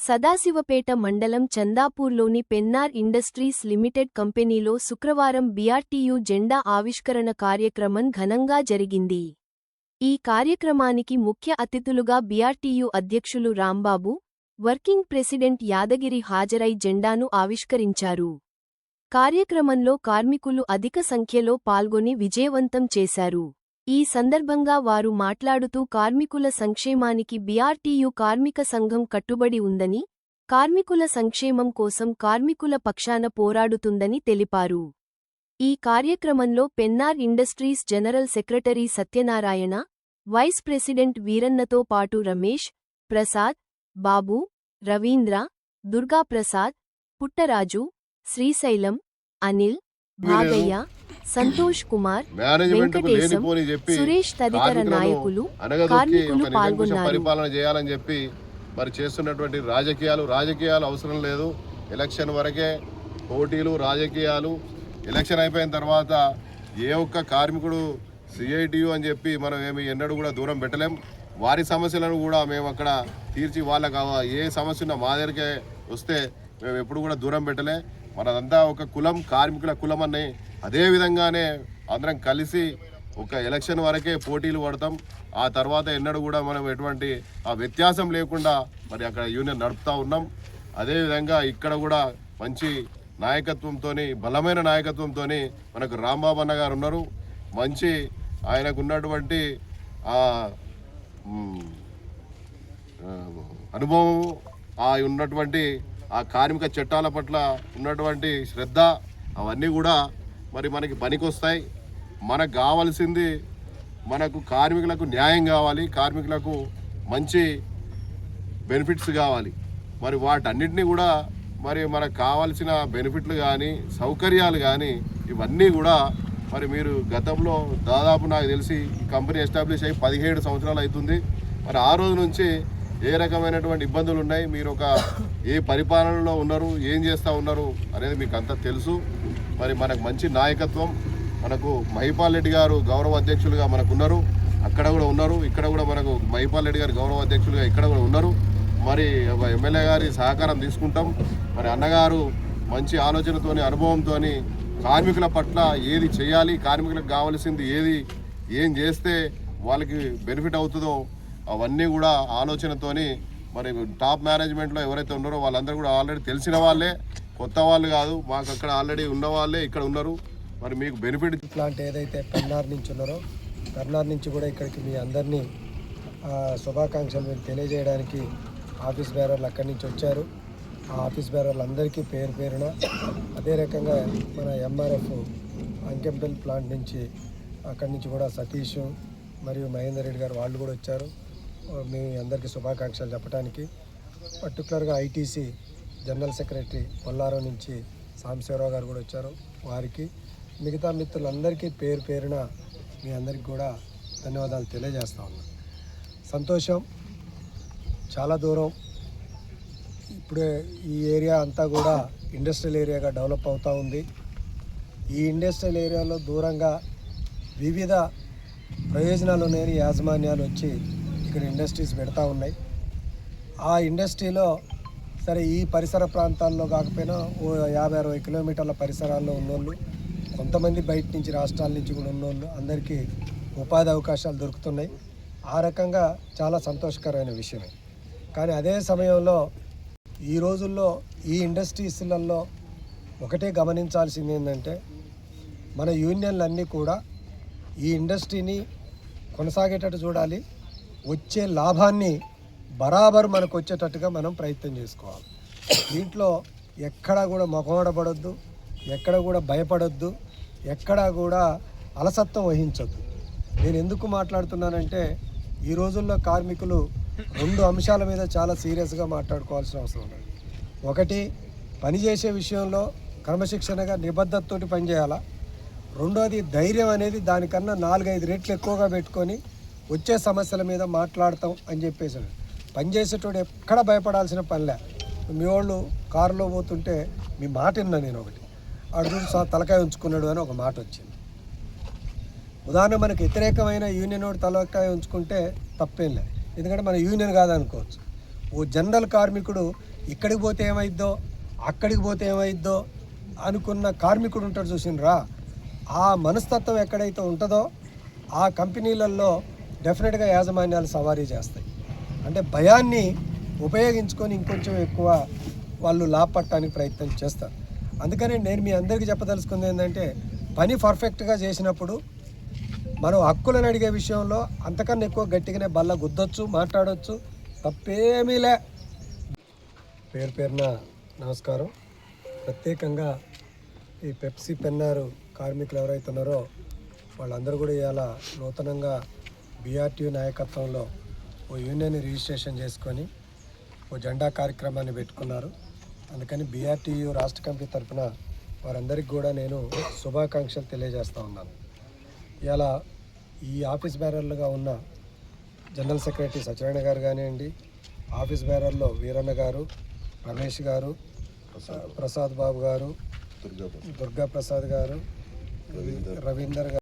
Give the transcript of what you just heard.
సదాశివపేట మండలం చందాపూర్లోని Pennar industries limited కంపెనీలో శుక్రవారం బీఆర్టీయూ జెండా ఆవిష్కరణ కార్యక్రమం ఘనంగా జరిగింది. ఈ కార్యక్రమానికి ముఖ్య అతిథులుగా బీఆర్టీయూ అధ్యక్షులు రాంబాబు, వర్కింగ్ ప్రెసిడెంట్ యాదగిరి హాజరై జెండాను ఆవిష్కరించారు. కార్యక్రమంలో కార్మికులు అధిక సంఖ్యలో పాల్గొని విజయవంతం చేశారు. ఈ సందర్భంగా వారు మాట్లాడుతూ కార్మికుల సంక్షేమానికి బీఆర్టీయూ కార్మిక సంఘం కట్టుబడి ఉందని, కార్మికుల సంక్షేమం కోసం కార్మికుల పక్షాన పోరాడుతుందని తెలిపారు. ఈ కార్యక్రమంలో Pennar industries general secretary Satyanarayana, vice president వీరన్నతో పాటు రమేష్, ప్రసాద్, బాబు, రవీంద్ర, దుర్గాప్రసాద్, పుట్టరాజు, శ్రీశైలం, అనిల్, భాగయ్య, సంతోష్ కుమార్, వెంకటేశం, సురేష్ తదితర నాయకులు, కార్మికులు పాల్గొన్నారు. పరిపాలన చేయాలని చెప్పి మరి చేస్తున్నటువంటి రాజకీయాలు అవసరం లేదు. ఎలక్షన్ వరకే పోటీలు, రాజకీయాలు. ఎలక్షన్ అయిపోయిన తర్వాత ఏ ఒక్క కార్మికుడు సిఐటియు అని చెప్పి మనం ఏమి ఎన్నడూ కూడా దూరం పెట్టలేం. వారి సమస్యలను కూడా మేము అక్కడ తీర్చి వాళ్ళకి ఏ సమస్య ఉన్నా మా దగ్గరికే వస్తే మేము ఎప్పుడు కూడా దూరం పెట్టలే. మనదంతా ఒక కులం, కార్మికుల కులం అని అదే విధంగానే అందరం కలిసి ఒక ఎలక్షన్ వరకే పోటీలు పడతాం. ఆ తర్వాత ఎన్నడూ కూడా మనం ఎటువంటి ఆ వ్యత్యాసం లేకుండా మరి అక్కడ యూనియన్ నడుపుతూ ఉన్నాం. అదేవిధంగా ఇక్కడ కూడా మంచి నాయకత్వంతో, బలమైన నాయకత్వంతో మనకు రాంబాబు అన్న గారు ఉన్నారు. మంచి ఆయనకు ఉన్నటువంటి అనుభవం, ఉన్నటువంటి ఆ కార్మిక చట్టాల పట్ల ఉన్నటువంటి శ్రద్ధ, అవన్నీ కూడా మరి మనకి పనికొస్తాయి. మనకు కావాల్సింది, మనకు కార్మికులకు న్యాయం కావాలి, కార్మికులకు మంచి బెనిఫిట్స్ కావాలి. మరి వాటన్నిటినీ కూడా మరి మనకు కావాల్సిన బెనిఫిట్లు కానీ, సౌకర్యాలు కానీ, ఇవన్నీ కూడా మరి మీరు గతంలో దాదాపు నాకు తెలిసి ఈ కంపెనీ ఎస్టాబ్లిష్ అయ్యి 17 సంవత్సరాలు అవుతుంది. మరి ఆ రోజు నుంచి ఏ రకమైనటువంటి ఇబ్బందులు ఉన్నాయి, మీరు ఏ పరిపాలనలో ఉన్నారు, ఏం చేస్తూ ఉన్నారు అనేది మీకు అంతా తెలుసు. మరి మనకు మంచి నాయకత్వం, మనకు మహిపాల్ రెడ్డి గారు గౌరవ అధ్యక్షులుగా మనకు ఉన్నారు, అక్కడ కూడా ఉన్నారు. ఇక్కడ కూడా మనకు మహిపాల్ రెడ్డి గారు గౌరవ అధ్యక్షులుగా ఇక్కడ కూడా ఉన్నారు. మరి ఎమ్మెల్యే గారి సహకారం తీసుకుంటాం. మరి అన్నగారు మంచి ఆలోచనతోని, అనుభవంతో కార్మికుల పట్ల ఏది చేయాలి, కార్మికులకు కావాల్సింది ఏం చేస్తే వాళ్ళకి బెనిఫిట్ అవుతుందో అవన్నీ కూడా ఆలోచనతోని మరి టాప్ మేనేజ్మెంట్లో ఎవరైతే ఉన్నారో వాళ్ళందరూ కూడా ఆల్రెడీ తెలిసిన వాళ్ళే, కొత్త వాళ్ళు కాదు. మాకు అక్కడ ఆల్రెడీ ఉన్న వాళ్ళే ఇక్కడ ఉన్నారు. మరి మీకు బెనిఫిట్ ప్లాంట్ ఏదైతే పెన్నార్ నుంచి ఉన్నారో, పెన్నార్ నుంచి కూడా ఇక్కడికి మీ అందరినీ శుభాకాంక్షలు మీరు తెలియజేయడానికి ఆఫీస్ బేరర్లు అక్కడి నుంచి వచ్చారు. ఆ ఆఫీస్ బేరర్లు అందరికీ పేరు పేరున, అదే రకంగా మన ఎంఆర్ఎఫ్ అంకెంపల్ ప్లాంట్ నుంచి అక్కడి నుంచి కూడా సతీష్ మరియు మహేందర్ రెడ్డి గారు వాళ్ళు కూడా వచ్చారు. మీ అందరికీ శుభాకాంక్షలు చెప్పడానికి. పర్టికులర్గా ఐటీసీ జనరల్ సెక్రటరీ పొల్లారం నుంచి సాంబశివరావు గారు కూడా వచ్చారు. వారికి, మిగతా మిత్రులందరికీ పేరు పేరున మీ అందరికీ కూడా ధన్యవాదాలు తెలియజేస్తా ఉన్నాను. సంతోషం. చాలా దూరం ఇప్పుడే ఈ ఏరియా అంతా కూడా ఇండస్ట్రియల్ ఏరియాగా డెవలప్ అవుతూ ఉంది. ఈ ఇండస్ట్రియల్ ఏరియాలో దూరంగా వివిధ ప్రయోజనాలు లేని యాజమాన్యాలు వచ్చి ఇక్కడ ఇండస్ట్రీస్ పెడతా ఉన్నాయి. ఆ ఇండస్ట్రీలో సరే ఈ పరిసర ప్రాంతాల్లో కాకపోయినా 50-60 కిలోమీటర్ల పరిసరాల్లో ఉన్నోళ్ళు, కొంతమంది బయట నుంచి రాష్ట్రాల నుంచి కూడా ఉన్నోళ్ళు అందరికీ ఉపాధి అవకాశాలు దొరుకుతున్నాయి. ఆ రకంగా చాలా సంతోషకరమైన విషయమే. కానీ అదే సమయంలో ఈ రోజుల్లో ఈ ఇండస్ట్రీస్లలో ఒకటే గమనించాల్సింది ఏంటంటే, మన యూనియన్లన్నీ కూడా ఈ ఇండస్ట్రీని కొనసాగేటట్టు చూడాలి. వచ్చే లాభాన్ని బరాబర్ మనకు వచ్చేటట్టుగా మనం ప్రయత్నం చేసుకోవాలి. దీంట్లో ఎక్కడా కూడా మొఖమాడపడొద్దు, ఎక్కడ కూడా భయపడొద్దు, ఎక్కడా కూడా అలసత్వం వహించొద్దు. నేను ఎందుకు మాట్లాడుతున్నానంటే, ఈ రోజుల్లో కార్మికులు 2 అంశాల మీద చాలా సీరియస్గా మాట్లాడుకోవాల్సిన అవసరం ఉంది. ఒకటి, పనిచేసే విషయంలో క్రమశిక్షణగా నిబద్ధతతోటి పనిచేయాలా. రెండోది, ధైర్యం అనేది దానికన్నా 4-5 రెట్లు ఎక్కువగా పెట్టుకొని వచ్చే సమస్యల మీద మాట్లాడతాం అని చెప్పేసాడు. పనిచేసేటోడు ఎక్కడ భయపడాల్సిన పనిలే. మీ వాళ్ళు కారులో పోతుంటే మీ మాట విన్నా నేను ఒకటి, అడుగు తలకాయ ఉంచుకున్నాడు అని ఒక మాట వచ్చింది. ఉదాహరణ, మనకు వ్యతిరేకమైన యూనియన్ వాడు తలకాయ ఉంచుకుంటే తప్పేం లేదు, ఎందుకంటే మన యూనియన్ కాదనుకోవచ్చు. ఓ జనరల్ కార్మికుడు ఇక్కడికి పోతే ఏమైద్దో అక్కడికి పోతే ఏమైద్దో అనుకున్న కార్మికుడు ఉంటాడు చూసినరా, ఆ మనస్తత్వం ఎక్కడైతే ఉంటుందో ఆ కంపెనీలలో డెఫినెట్గా యాజమాన్యాలు సవారీ చేస్తాయి. అంటే భయాన్ని ఉపయోగించుకొని ఇంకొంచెం ఎక్కువ వాళ్ళు లాభపడటానికి ప్రయత్నం చేస్తారు. అందుకని నేను మీ అందరికీ చెప్పదలుచుకుంది ఏంటంటే, పని పర్ఫెక్ట్గా చేసినప్పుడు మనం హక్కులను అడిగే విషయంలో అంతకన్నా ఎక్కువ గట్టిగానే బల్ల గుద్దొచ్చు, మాట్లాడవచ్చు, తప్పేమీలే. పేరు పేరున నమస్కారం. ప్రత్యేకంగా ఈ పెప్సీ పెన్నారు కార్మికులు ఎవరైతే ఉన్నారో వాళ్ళందరూ కూడా ఇవాళ నూతనంగా బీఆర్టీయూ నాయకత్వంలో ఓ యూనియన్ రిజిస్ట్రేషన్ చేసుకొని ఓ జెండా కార్యక్రమాన్ని పెట్టుకున్నారు. అందుకని బీఆర్టీయూ రాష్ట్ర కమిటీ తరఫున వారందరికీ కూడా నేను శుభాకాంక్షలు తెలియజేస్తూ ఉన్నాను. ఇలా ఈ ఆఫీస్ బేరర్లుగా ఉన్న జనరల్ సెక్రటరీ సత్యనారాయణ గారు కానివ్వండి, ఆఫీస్ బేరర్లో వీరన్న గారు, రమేష్ గారు, ప్రసాద్ బాబు గారు, దుర్గా ప్రసాద్ గారు, రవీందర్ గారు,